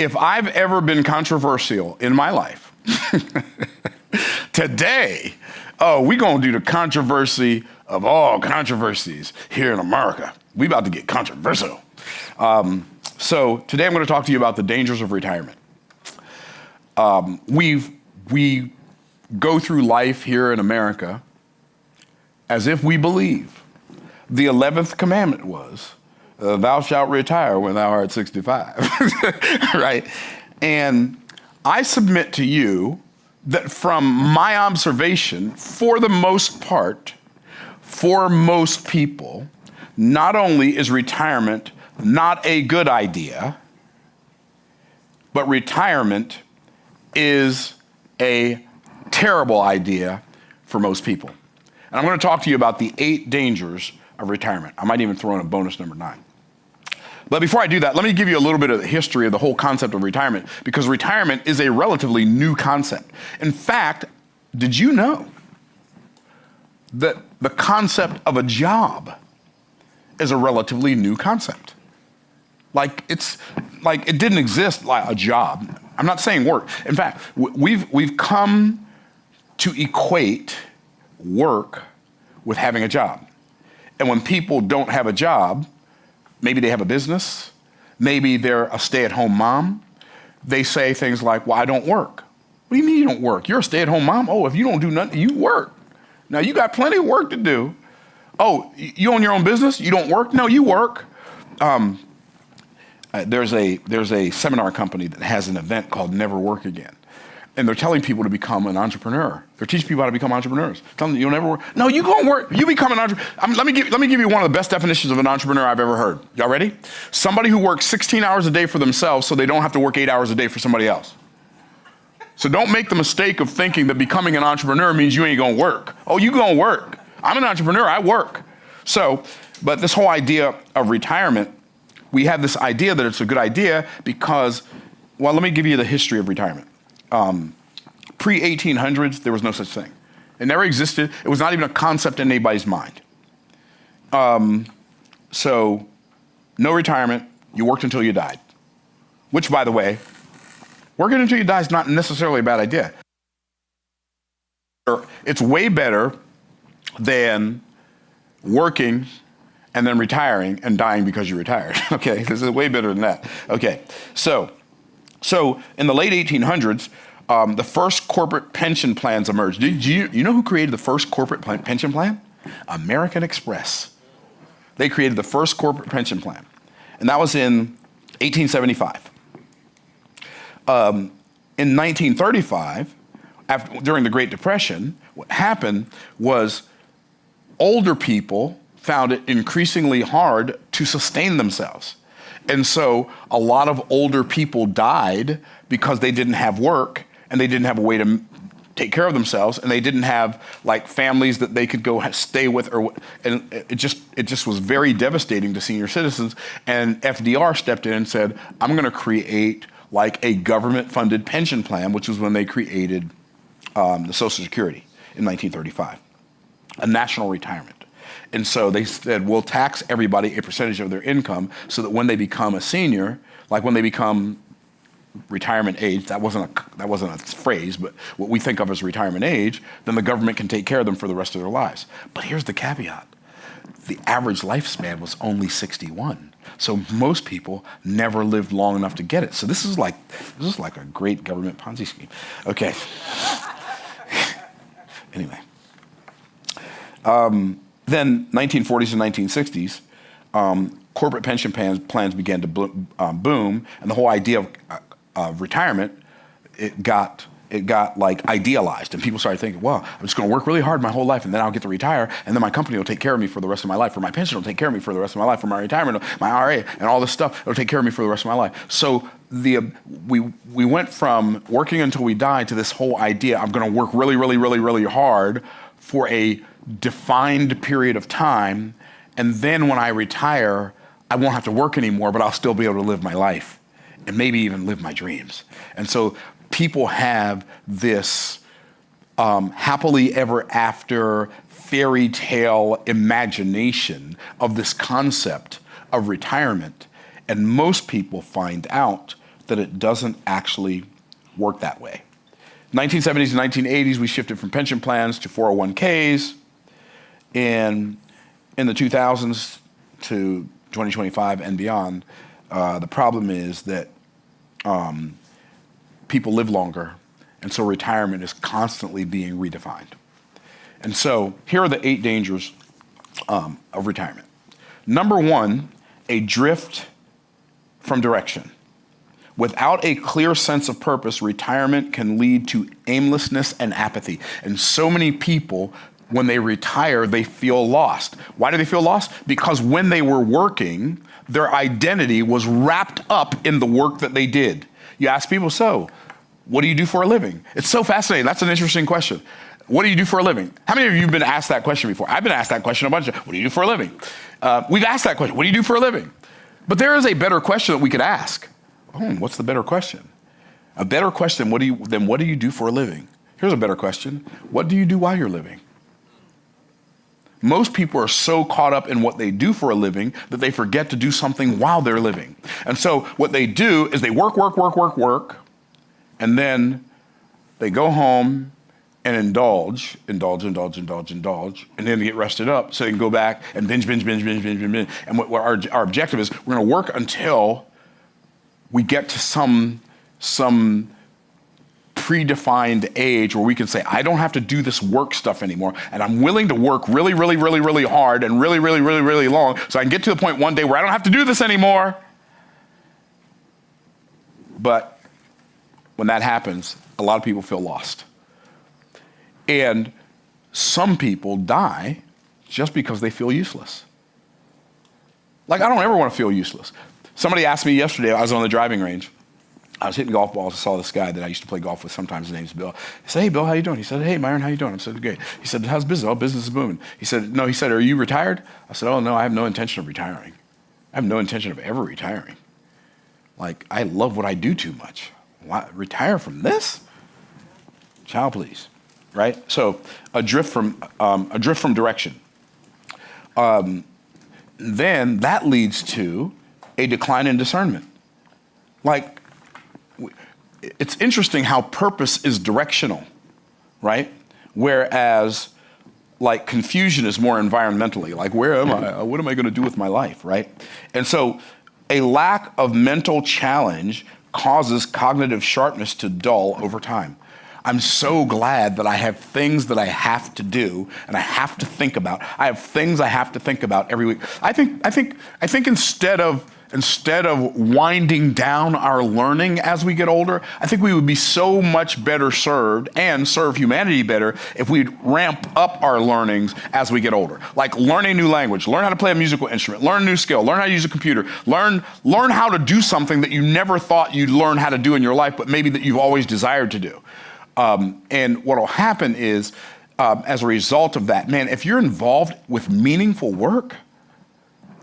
if I've ever been controversial in my life, today, we're going to do the controversy of all controversies here in America. We about to get controversial. So today I'm going to talk to you about the dangers of retirement. We go through life here in America as if we believe the 11th commandment was, thou shalt retire when thou art 65, right? And I submit to you that from my observation, for the most part, for most people, not only is retirement not a good idea, but retirement is a terrible idea for most people. And I'm going to talk to you about the 8 dangers of retirement. I might even throw in a bonus number 9. But before I do that, let me give you a little bit of the history of the whole concept of retirement, because retirement is a relatively new concept. In fact, did you know that the concept of a job is a relatively new concept? Like it didn't exist like a job. I'm not saying work. In fact, we've come to equate work with having a job. And when people don't have a job, maybe they have a business, maybe they're a stay-at-home mom, they say things like, well, I don't work. What do you mean you don't work? You're a stay-at-home mom? Oh, if you don't do nothing, you work. Now, you got plenty of work to do. Oh, you own your own business? You don't work? No, you work. There's a seminar company that has an event called Never Work Again. And they're telling people to become an entrepreneur. They're teaching people how to become entrepreneurs. Telling them you'll never work. No, you go and work. You become an entrepreneur. Let me give you one of the best definitions of an entrepreneur I've ever heard. Y'all ready? Somebody who works 16 hours a day for themselves so they don't have to work 8 hours a day for somebody else. So don't make the mistake of thinking that becoming an entrepreneur means you ain't gonna work. Oh, you gonna work. I'm an entrepreneur, I work. So, but this whole idea of retirement, we have this idea that it's a good idea because, well, let me give you the history of retirement. Pre-1800s, there was no such thing. It never existed. It was not even a concept in anybody's mind. So, no retirement, you worked until you died. Which, by the way, working until you die is not necessarily a bad idea. It's way better than working and then retiring and dying because you retired. Okay, this is way better than that. Okay, so in the late 1800s, the first corporate pension plans emerged. You know who created the first corporate pension plan? American Express. They created the first corporate pension plan, and that was in 1875. In 1935, during the Great Depression, what happened was older people found it increasingly hard to sustain themselves. And so a lot of older people died because they didn't have work and they didn't have a way to take care of themselves, and they didn't have like families that they could go stay with, and it just was very devastating to senior citizens. And FDR stepped in and said, I'm gonna create like a government-funded pension plan, which was when they created the Social Security in 1935, a national retirement. And so they said, we'll tax everybody a percentage of their income so that when they become a senior, like when they become retirement age, that wasn't a phrase, but what we think of as retirement age, then the government can take care of them for the rest of their lives. But here's the caveat. The average lifespan was only 61. So most people never lived long enough to get it. So this is like a great government Ponzi scheme. Okay. Anyway. Then 1940s and 1960s, corporate pension plans began to boom, and the whole idea of retirement, it got like idealized, and people started thinking, well, I'm just gonna work really hard my whole life and then I'll get to retire, and then my company will take care of me for the rest of my life, or my pension will take care of me for the rest of my life, or my retirement, my IRA, and all this stuff, it'll take care of me for the rest of my life. So we went from working until we die to this whole idea, I'm gonna work really, really, really, really hard for a defined period of time, and then when I retire, I won't have to work anymore, but I'll still be able to live my life and maybe even live my dreams. And so people have this happily ever after fairy tale imagination of this concept of retirement. And most people find out that it doesn't actually work that way. 1970s and 1980s, we shifted from pension plans to 401ks. And in the 2000s to 2025 and beyond, the problem is that people live longer, and so retirement is constantly being redefined. And so here are the 8 dangers of retirement. Number 1, a drift from direction. Without a clear sense of purpose, retirement can lead to aimlessness and apathy. And so many people, when they retire, they feel lost. Why do they feel lost? Because when they were working, their identity was wrapped up in the work that they did. You ask people, so, what do you do for a living? It's so fascinating. That's an interesting question. What do you do for a living? How many of you have been asked that question before? I've been asked that question a bunch of, what do you do for a living? We've asked that question, what do you do for a living? But there is a better question that we could ask. What's the better question? A better question than what do you do for a living? Here's a better question. What do you do while you're living? Most people are so caught up in what they do for a living that they forget to do something while they're living. And so what they do is they work, and then they go home and indulge, and then they get rested up so they can go back and binge. And what our objective is, we're gonna work until we get to some predefined age where we can say, I don't have to do this work stuff anymore, and I'm willing to work really hard and really long, so I can get to the point one day where I don't have to do this anymore. But when that happens, a lot of people feel lost. And some people die just because they feel useless. Like, I don't ever want to feel useless. Somebody asked me yesterday, I was on the driving range. I was hitting golf balls. I saw this guy that I used to play golf with sometimes. His name's Bill. He said, hey, Bill, how you doing? He said, hey, Myron, how you doing? I said, great. He said, how's business? Oh, business is booming. He said, no. He said, are you retired? I said, oh, no, I have no intention of retiring. I have no intention of ever retiring. Like, I love what I do too much. Why, retire from this? Child, please. Right? So a drift from direction. Then that leads to a decline in discernment. Like, it's interesting how purpose is directional, right? Whereas, like, confusion is more environmentally. Like, where am I? What am I going to do with my life, right? And so a lack of mental challenge causes cognitive sharpness to dull over time. I'm so glad that I have things that I have to do and I have to think about. I have things I have to think about every week. I think instead of winding down our learning as we get older, I think we would be so much better served and serve humanity better if we'd ramp up our learnings as we get older. Like, learn a new language, learn how to play a musical instrument, learn a new skill, learn how to use a computer, learn how to do something that you never thought you'd learn how to do in your life, but maybe that you've always desired to do. And what'll happen is, as a result of that, man, if you're involved with meaningful work,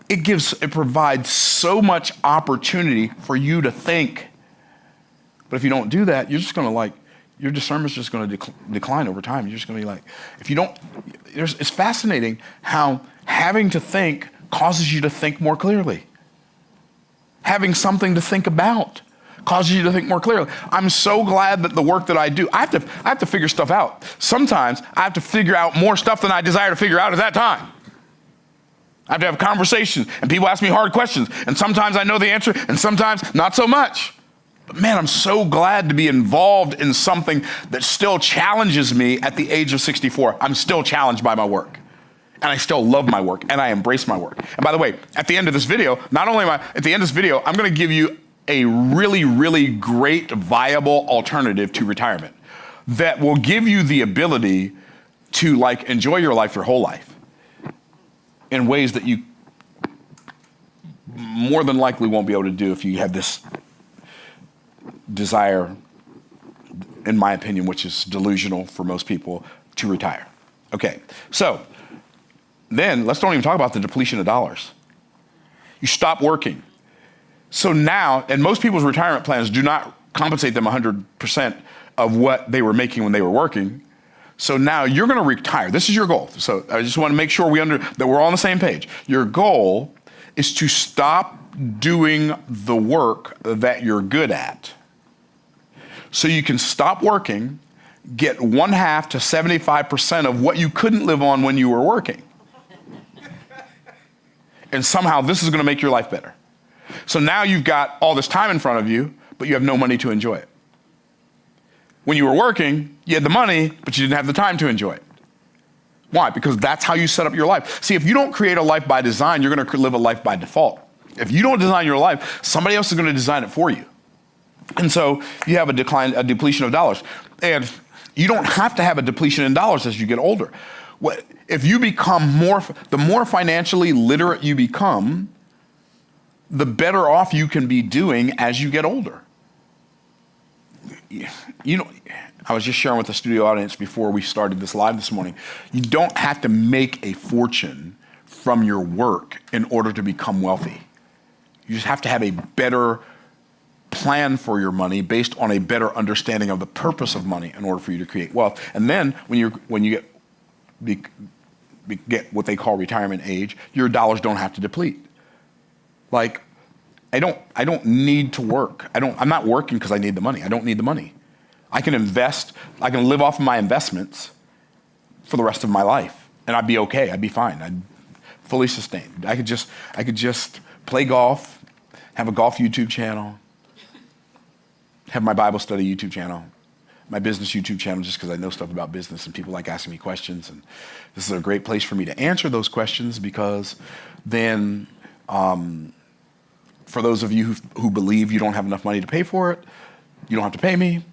it provides so much opportunity for you to think. But if you don't do that, you're just gonna your discernment's just gonna decline over time. You're just gonna be like, if you don't, it's fascinating how having to think causes you to think more clearly. Having something to think about causes you to think more clearly. I'm so glad that the work that I do, I have to figure stuff out. Sometimes I have to figure out more stuff than I desire to figure out at that time. I have to have conversations, and people ask me hard questions, and sometimes I know the answer, and sometimes not so much. But man, I'm so glad to be involved in something that still challenges me at the age of 64. I'm still challenged by my work, and I still love my work, and I embrace my work. And by the way, at the end of this video, I'm gonna give you a really great, viable alternative to retirement that will give you the ability to, like, enjoy your life your whole life in ways that you more than likely won't be able to do if you have this desire, in my opinion, which is delusional for most people, to retire. Okay, so then let's don't even talk about the depletion of dollars. You stop working. So now, and most people's retirement plans do not compensate them 100% of what they were making when they were working. So now you're going to retire. This is your goal. So I just want to make sure that we're all on the same page. Your goal is to stop doing the work that you're good at. So you can stop working, get 1/2 to 75% of what you couldn't live on when you were working. And somehow this is going to make your life better. So now you've got all this time in front of you, but you have no money to enjoy it. When you were working, you had the money, but you didn't have the time to enjoy it. Why? Because that's how you set up your life. See, if you don't create a life by design, you're going to live a life by default. If you don't design your life, somebody else is going to design it for you. And so you have a depletion of dollars. And you don't have to have a depletion in dollars as you get older. If you become the more financially literate you become, the better off you can be doing as you get older. You know, I was just sharing with the studio audience before we started this live this morning, you don't have to make a fortune from your work in order to become wealthy. You just have to have a better plan for your money based on a better understanding of the purpose of money in order for you to create wealth. And then when you get what they call retirement age, your dollars don't have to deplete. Like, I don't need to work. I'm not working because I need the money. I don't need the money. I can invest, I can live off of my investments for the rest of my life. And I'd be okay, I'd be fine. I'd fully sustained. I could just play golf, have a golf YouTube channel, have my Bible study YouTube channel, my business YouTube channel, just because I know stuff about business and people like asking me questions. And this is a great place for me to answer those questions, because then for those of you who believe you don't have enough money to pay for it, you don't have to pay me,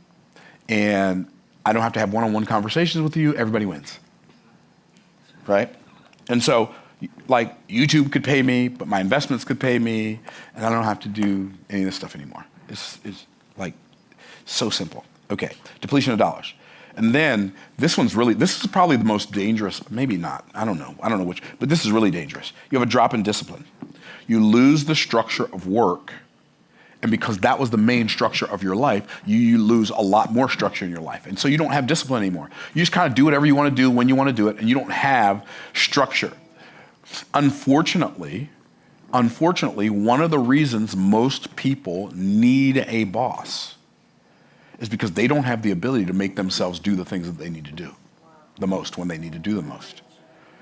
and I don't have to have one-on-one conversations with you. Everybody wins, right? And so, like, YouTube could pay me, but my investments could pay me, and I don't have to do any of this stuff anymore. It's like so simple. Okay, depletion of dollars. And then this is probably the most dangerous, maybe not, I don't know which, but this is really dangerous. You have a drop in discipline. You lose the structure of work, and because that was the main structure of your life, you lose a lot more structure in your life. And so you don't have discipline anymore. You just kind of do whatever you want to do when you want to do it, and you don't have structure. Unfortunately, one of the reasons most people need a boss is because they don't have the ability to make themselves do the things that they need to do the most when they need to do the most.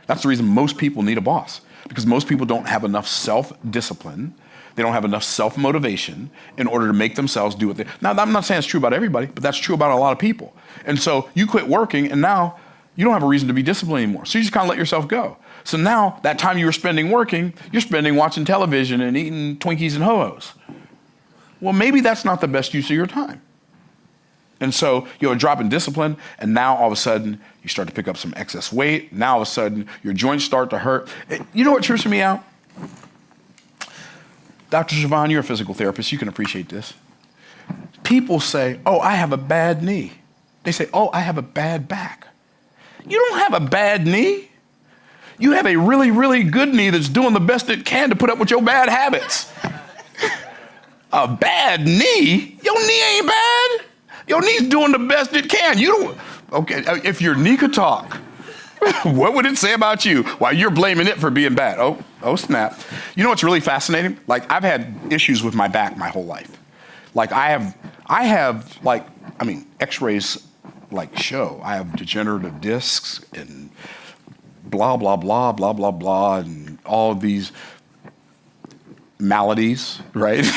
That's the reason most people need a boss, because most people don't have enough self-discipline. They don't have enough self-motivation in order to make themselves do what they... Now, I'm not saying it's true about everybody, but that's true about a lot of people. And so you quit working, and now you don't have a reason to be disciplined anymore. So you just kind of let yourself go. So now that time you were spending working, you're spending watching television and eating Twinkies and Ho-Hos. Well, maybe that's not the best use of your time. And so you have a drop in discipline, and now all of a sudden you start to pick up some excess weight. Now all of a sudden your joints start to hurt. You know what trips me out? Dr. Siobhan, you're a physical therapist. You can appreciate this. People say, oh, I have a bad knee. They say, oh, I have a bad back. You don't have a bad knee. You have a really, really good knee that's doing the best it can to put up with your bad habits. A bad knee? Your knee ain't bad. Your knee's doing the best it can. You don't, okay, if your knee could talk, what would it say about you while you're blaming it for being bad? Oh snap. You know what's really fascinating? Like, I've had issues with my back my whole life. Like, I have like, I mean, x-rays like show. I have degenerative discs and blah, blah, blah, blah, blah, blah, and all of these maladies, right?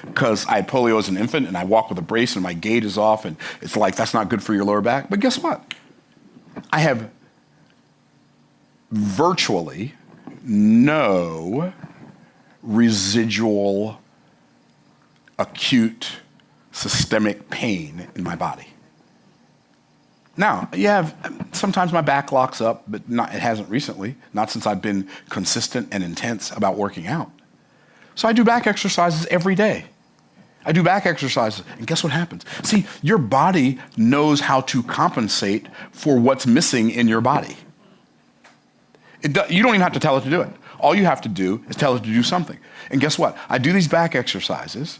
Because I had polio as an infant, and I walk with a brace, and my gait is off, and it's like, that's not good for your lower back. But guess what? I have virtually no residual acute systemic pain in my body. Now, sometimes my back locks up, but it hasn't recently, not since I've been consistent and intense about working out. So I do back exercises every day. I do back exercises, and guess what happens? See, your body knows how to compensate for what's missing in your body. You don't even have to tell it to do it. All you have to do is tell it to do something. And guess what? I do these back exercises,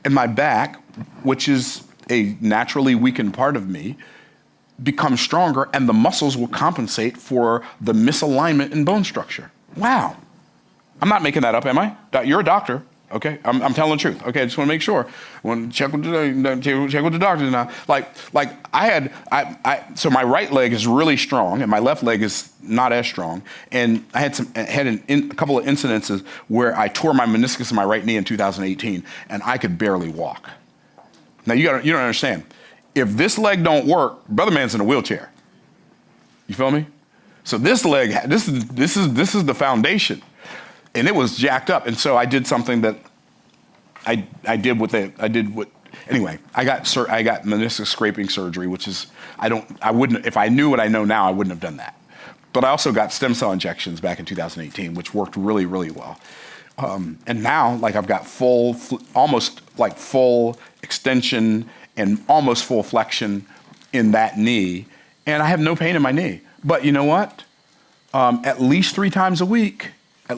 and my back, which is a naturally weakened part of me, becomes stronger, and the muscles will compensate for the misalignment in bone structure. Wow. I'm not making that up, am I? You're a doctor. Okay, I'm telling the truth. Okay, I just want to make sure. Check with the doctor now. So my right leg is really strong, and my left leg is not as strong. And I had a couple of incidences where I tore my meniscus in my right knee in 2018, and I could barely walk. Now you don't understand. If this leg don't work, brother man's in a wheelchair. You feel me? So this leg, this is the foundation. And it was jacked up, and so I did something that I got meniscus scraping surgery, which is I wouldn't, if I knew what I know now, I wouldn't have done that. But I also got stem cell injections back in 2018, which worked really, really well. And now, like, I've got almost like full extension and almost full flexion in that knee, and I have no pain in my knee. But you know what? At least three times a week, I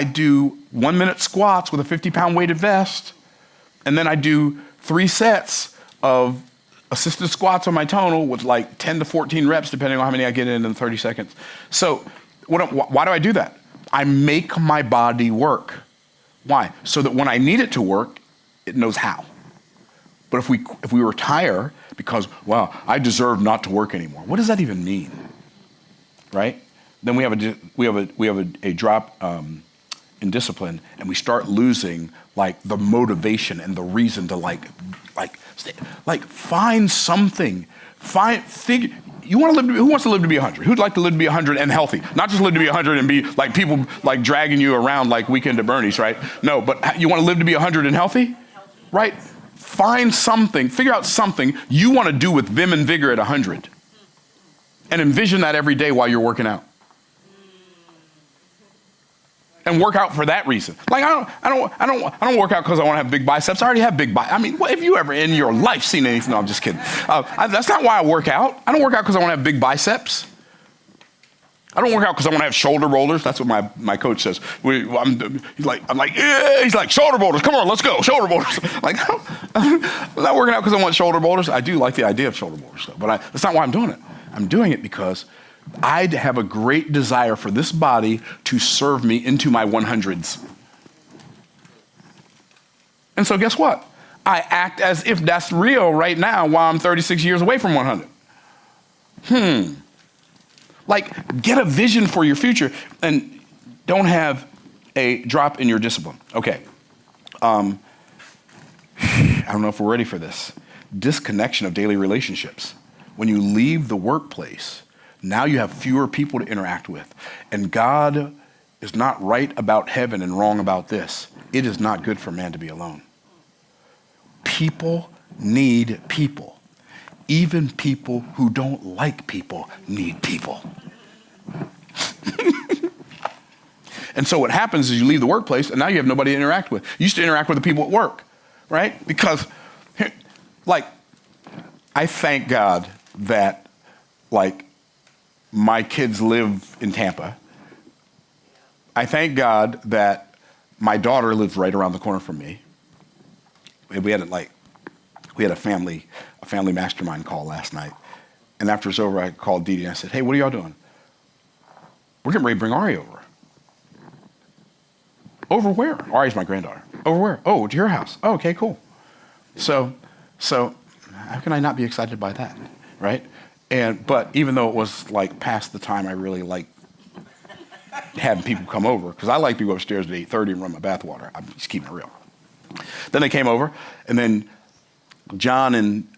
do 1 minute squats with a 50-pound weighted vest, and then I do 3 sets of assisted squats on my tonal with like 10 to 14 reps, depending on how many I get in 30 seconds. So why do I do that? I make my body work. Why? So that when I need it to work, it knows how. But if we retire because, well, I deserve not to work anymore, what does that even mean? Right? Then we have a drop in discipline, and we start losing like the motivation and the reason to find something. You want to live? Who wants to live to be 100? Who'd like to live to be 100 and healthy? Not just live to be 100 and be like people like dragging you around like Weekend at Bernie's, right? No, but you want to live to be 100 and healthy, right? Find something. Figure out something you want to do with vim and vigor at 100, and envision that every day while you're working out. And work out for that reason. Like I don't work out because I want to have big biceps. I already have big biceps. I mean, what have you ever in your life seen anything? No, I'm just kidding. That's not why I work out. I don't work out because I want to have big biceps. I don't work out because I want to have shoulder rollers. That's what my coach says. He's like shoulder boulders. Come on, let's go, shoulder boulders. Like I'm not working out because I want shoulder boulders. I do like the idea of shoulder boulders, though, but that's not why I'm doing it. I'm doing it because I have a great desire for this body to serve me into my 100s. And so guess what? I act as if that's real right now while I'm 36 years away from 100. Like, get a vision for your future and don't have a drop in your discipline. Okay. I don't know if we're ready for this. Disconnection of daily relationships. When you leave the workplace, now you have fewer people to interact with. And God is not right about heaven and wrong about this. It is not good for man to be alone. People need people. Even people who don't like people need people. And so what happens is you leave the workplace and now you have nobody to interact with. You used to interact with the people at work, right? Because, like, I thank God that, like, my kids live in Tampa. I thank God that my daughter lives right around the corner from me. We had a family mastermind call last night. And after it's over, I called Dee Dee and I said, hey, what are y'all doing? We're getting ready to bring Ari over. Over where? Ari's my granddaughter. Over where? Oh, to your house. Oh, okay, cool. So how can I not be excited by that, right? But even though it was like past the time I really like having people come over, because I like to go upstairs at 8:30 and run my bath water. I'm just keeping it real. Then they came over, and then John and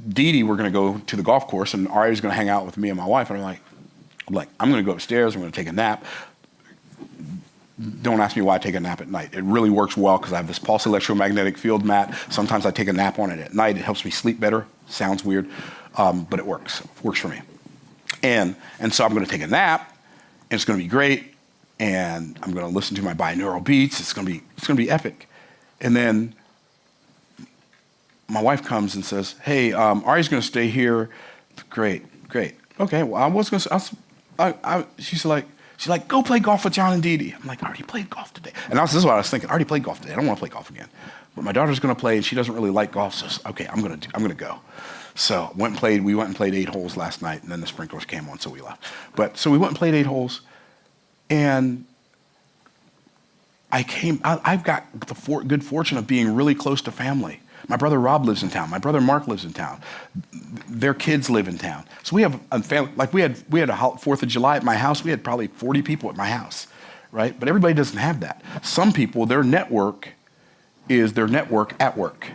Dee Dee were going to go to the golf course, and Ari was going to hang out with me and my wife. And I'm like, I'm going to go upstairs. I'm going to take a nap. Don't ask me why I take a nap at night. It really works well because I have this pulse electromagnetic field mat. Sometimes I take a nap on it at night. It helps me sleep better. Sounds weird, but it works. It works for me. And so I'm going to take a nap, and it's going to be great. And I'm going to listen to my binaural beats. It's going to be epic. And then my wife comes and says, hey, Ari's going to stay here. Great. Okay, well, I was going to, she's like, go play golf with John and Dee Dee. I'm like, I already played golf today. And this is what I was thinking. I already played golf today. I don't want to play golf again. But my daughter's going to play, and she doesn't really like golf, so okay, I'm going to go. So we went and played 8 holes last night, and then the sprinklers came on, so we left. So we went and played 8 holes, and I've got the good fortune of being really close to family. My brother Rob lives in town. My brother Mark lives in town. Their kids live in town. So we have a family, like we had a 4th of July at my house. We had probably 40 people at my house, right? But everybody doesn't have that. Some people, their network is their network at work.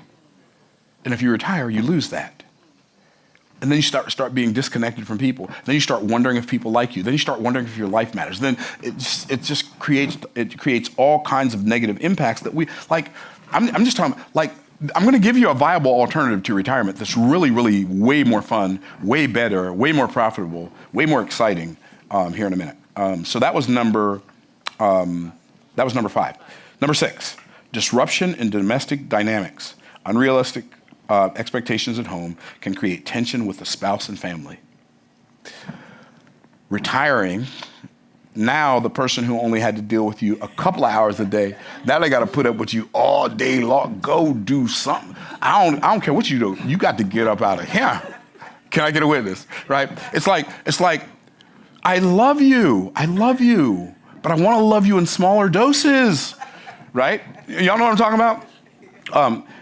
And if you retire, you lose that. And then you start being disconnected from people. Then you start wondering if people like you. Then you start wondering if your life matters. Then it just creates all kinds of negative impacts that we, like, I'm just talking, like, I'm going to give you a viable alternative to retirement that's really, really way more fun, way better, way more profitable, way more exciting here in a minute. So that was number 5. Number 6, disruption in domestic dynamics. Unrealistic expectations at home can create tension with the spouse and family. Retiring, now the person who only had to deal with you a couple of hours a day, now they got to put up with you all day long. Go do something. I don't care what you do. You got to get up out of here. Can I get a witness? Right? It's like, I love you, but I want to love you in smaller doses. Right? Y'all know what I'm talking about?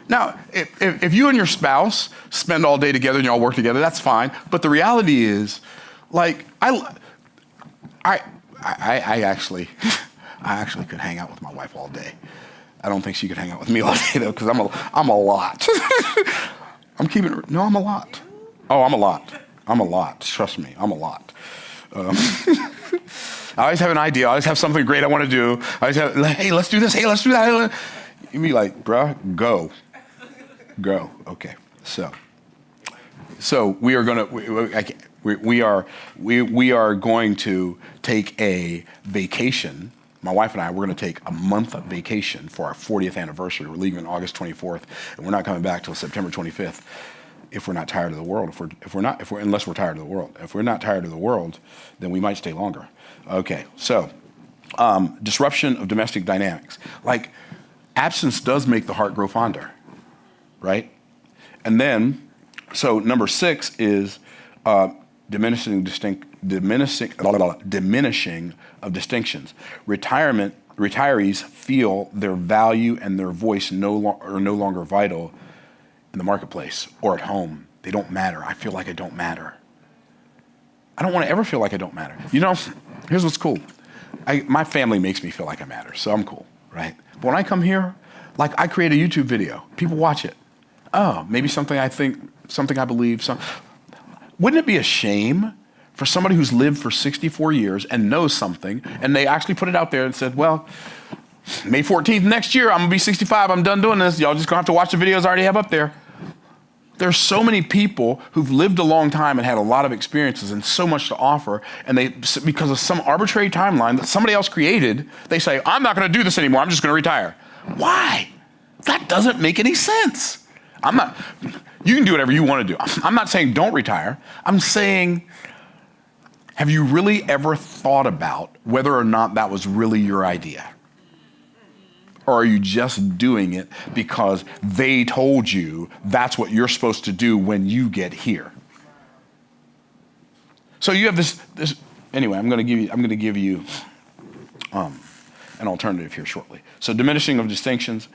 Now, if you and your spouse spend all day together and y'all work together, that's fine. But the reality is, like, I actually could hang out with my wife all day. I don't think she could hang out with me all day though, because I'm a lot. I'm a lot. Oh, I'm a lot. Trust me, I'm a lot. I always have an idea. I always have something great I want to do. I always have, hey, let's do this. Hey, let's do that. You'd be like, bruh, go. Okay. So we are gonna. We are going to take a vacation. My wife and I, we're going to take a month of vacation for our 40th anniversary. We're leaving on August 24th, and we're not coming back till September 25th. If we're not tired of the world, unless we're tired of the world. If we're not tired of the world, then we might stay longer. Okay, so disruption of domestic dynamics. Like, absence does make the heart grow fonder, right? And then, so number 6 is diminishing of distinctions. Retirees feel their value and their voice are no longer vital in the marketplace or at home. They don't matter. I feel like I don't matter. I don't want to ever feel like I don't matter. You know, here's what's cool. My family makes me feel like I matter, so I'm cool, right? But when I come here, like, I create a YouTube video. People watch it. Oh, maybe something I think, something I believe. Wouldn't it be a shame for somebody who's lived for 64 years and knows something, and they actually put it out there and said, well, May 14th next year, I'm going to be 65. I'm done doing this. Y'all just going to have to watch the videos I already have up there. There's so many people who've lived a long time and had a lot of experiences and so much to offer, and they, because of some arbitrary timeline that somebody else created, they say, I'm not going to do this anymore. I'm just going to retire. Why? That doesn't make any sense. You can do whatever you want to do. I'm not saying don't retire. I'm saying, have you really ever thought about whether or not that was really your idea? Or are you just doing it because they told you that's what you're supposed to do when you get here? So you have this anyway, I'm going to give you an alternative here shortly. So diminishing of distinctions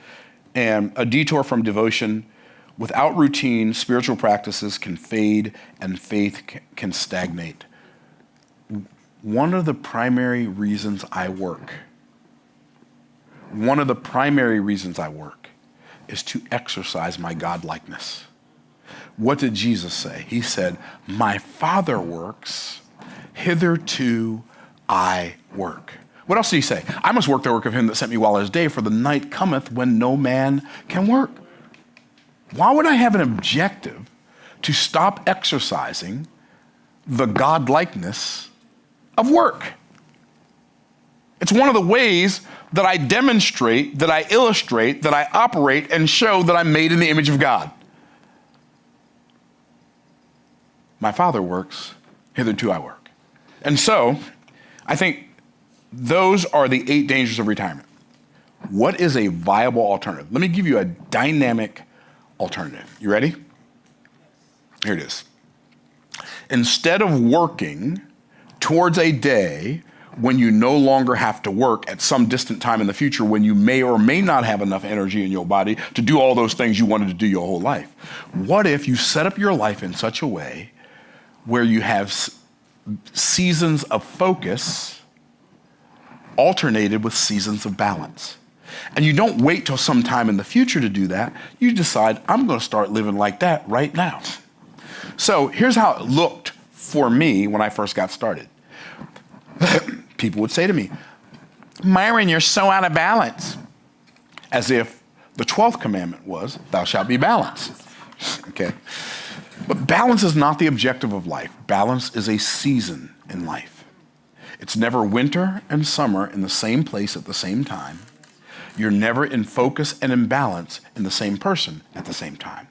and a detour from devotion. Without routine, spiritual practices can fade and faith can stagnate. One of the primary reasons I work is to exercise my God-likeness. What did Jesus say? He said, my Father works, hitherto I work. What else did he say? I must work the work of him that sent me while it is day, for the night cometh when no man can work. Why would I have an objective to stop exercising the God-likeness of work? It's one of the ways that I demonstrate, that I illustrate, that I operate and show that I'm made in the image of God. My Father works, hitherto I work. And so, I think those are the 8 dangers of retirement. What is a viable alternative? Let me give you a dynamic alternative. You ready? Here it is. Instead of working towards a day when you no longer have to work at some distant time in the future when you may or may not have enough energy in your body to do all those things you wanted to do your whole life? What if you set up your life in such a way where you have seasons of focus alternated with seasons of balance? And you don't wait till some time in the future to do that. You decide, I'm going to start living like that right now. So here's how it looked for me when I first got started. People would say to me, Myron, you're so out of balance. As if the 12th commandment was, thou shalt be balanced. Okay. But balance is not the objective of life. Balance is a season in life. It's never winter and summer in the same place at the same time. You're never in focus and in balance in the same person at the same time.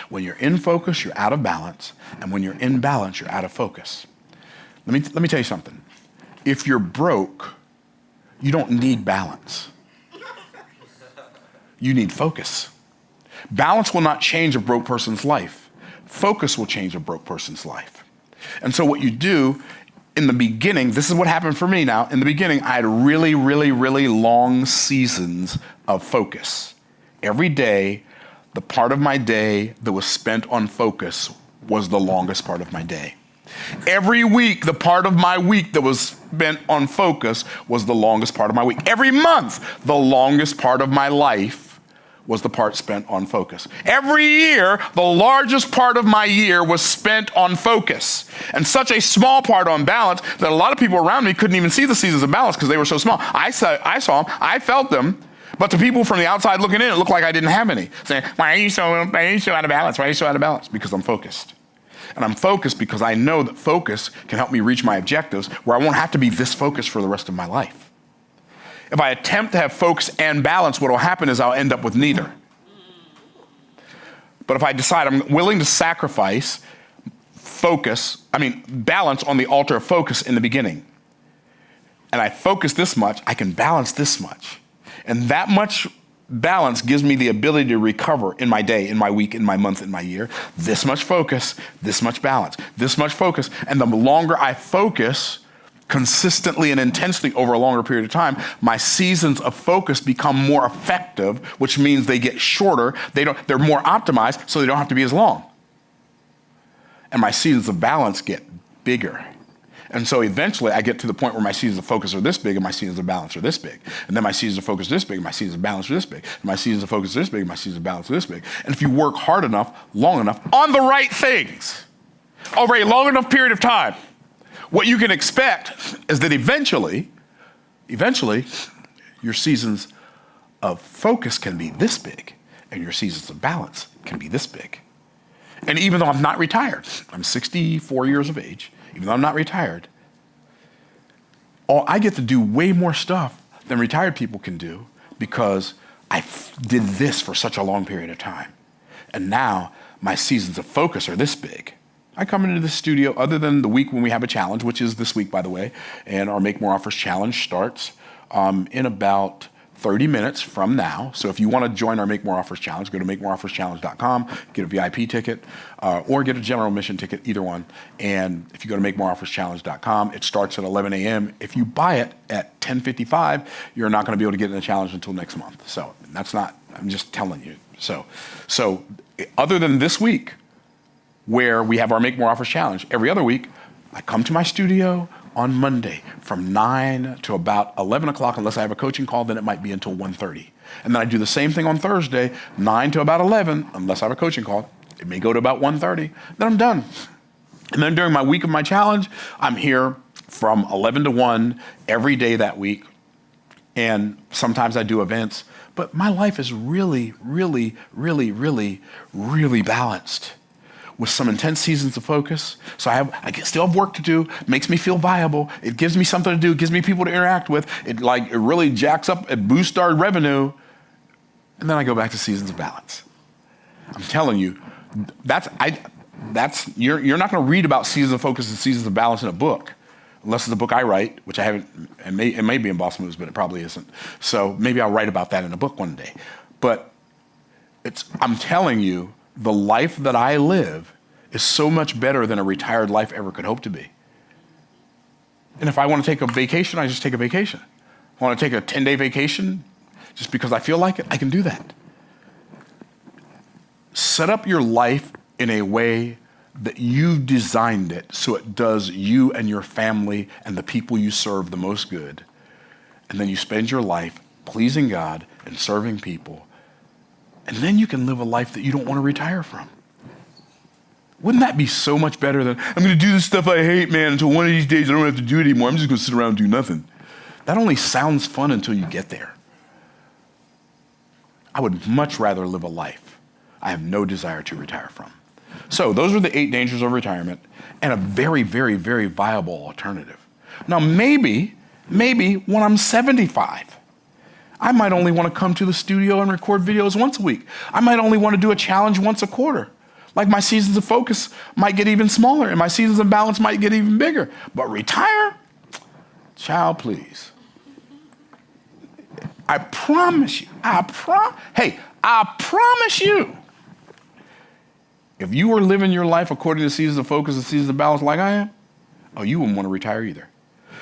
When you're in focus, you're out of balance. And when you're in balance, you're out of focus. Let me tell you something. If you're broke, you don't need balance. You need focus. Balance will not change a broke person's life. Focus will change a broke person's life. And so what you do in the beginning, this is what happened for me now. In the beginning, I had really, really, really long seasons of focus. Every day, the part of my day that was spent on focus was the longest part of my day. Every week, the part of my week that was spent on focus was the longest part of my week. Every month, the longest part of my life was the part spent on focus. Every year, the largest part of my year was spent on focus. And such a small part on balance that a lot of people around me couldn't even see the seasons of balance because they were so small. I saw them, I felt them, but to people from the outside looking in, it looked like I didn't have any. Saying, why are you so out of balance? Why are you so out of balance? Because I'm focused. And I'm focused because I know that focus can help me reach my objectives where I won't have to be this focused for the rest of my life. If I attempt to have focus and balance, what will happen is I'll end up with neither. But if I decide I'm willing to sacrifice balance on the altar of focus in the beginning, and I focus this much, I can balance this much. And that much balance gives me the ability to recover in my day, in my week, in my month, in my year. This much focus, this much balance, this much focus. And the longer I focus consistently and intensely over a longer period of time, my seasons of focus become more effective, which means they get shorter. They're more optimized, so they don't have to be as long. And my seasons of balance get bigger. And so eventually I get to the point where my seasons of focus are this big and my seasons of balance are this big. And then my seasons of focus are this big and my seasons of balance are this big. And my seasons of focus are this big and my seasons of balance are this big. And if you work hard enough, long enough, on the right things, over a long enough period of time, what you can expect is that eventually, your seasons of focus can be this big and your seasons of balance can be this big. And even though I'm not retired, I'm 64 years of age, even though I'm not retired, I get to do way more stuff than retired people can do because I did this for such a long period of time. And now my seasons of focus are this big. I come into the studio other than the week when we have a challenge, which is this week, by the way, and our Make More Offers challenge starts in about 30 minutes from now. So if you want to join our Make More Offers challenge, go to makemoreofferschallenge.com, get a VIP ticket, or get a general admission ticket, either one. And if you go to makemoreofferschallenge.com, it starts at 11 a.m. If you buy it at 10:55, you're not going to be able to get in the challenge until next month. So I'm just telling you. So other than this week, where we have our Make More Offers challenge, every other week, I come to my studio on Monday from 9 to about 11 o'clock, unless I have a coaching call, then it might be until 1:30. And then I do the same thing on Thursday, 9 to about 11, unless I have a coaching call. It may go to about 1:30, then I'm done. And then during my week of my challenge, I'm here from 11 to 1 every day that week. And sometimes I do events, but my life is really, really, really, really, really balanced, with some intense seasons of focus. So I still have work to do, makes me feel viable. It gives me something to do, gives me people to interact with. It really jacks up, it boosts our revenue. And then I go back to seasons of balance. I'm telling you, you're not gonna read about seasons of focus and seasons of balance in a book, unless it's a book I write, which I haven't, it may be in B.O.S.S Moves, but it probably isn't. So maybe I'll write about that in a book one day. But I'm telling you, the life that I live is so much better than a retired life ever could hope to be. And if I want to take a vacation, I just take a vacation. I want to take a 10-day vacation just because I feel like it, I can do that. Set up your life in a way that you've designed it so it does you and your family and the people you serve the most good. And then you spend your life pleasing God and serving people. And then you can live a life that you don't want to retire from. Wouldn't that be so much better than, I'm going to do this stuff I hate, man, until one of these days I don't have to do it anymore. I'm just going to sit around and do nothing. That only sounds fun until you get there. I would much rather live a life I have no desire to retire from. So those are the 8 dangers of retirement and a very, very, very viable alternative. Now maybe when I'm 75, I might only want to come to the studio and record videos once a week. I might only want to do a challenge once a quarter. Like my seasons of focus might get even smaller and my seasons of balance might get even bigger. But retire? Child, please. I promise you, I promise you, if you were living your life according to seasons of focus and seasons of balance like I am, you wouldn't want to retire either.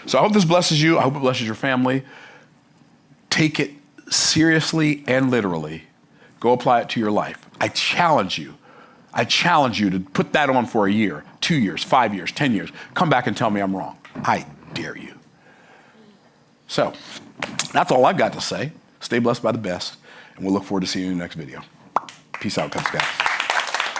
So I hope this blesses you. I hope it blesses your family. Take it seriously and literally. Go apply it to your life. I challenge you to put that on for a year, 2 years, 5 years, 10 years. Come back and tell me I'm wrong. I dare you. So that's all I've got to say. Stay blessed by the best, and we'll look forward to seeing you in the next video. Peace out, Cubs guys.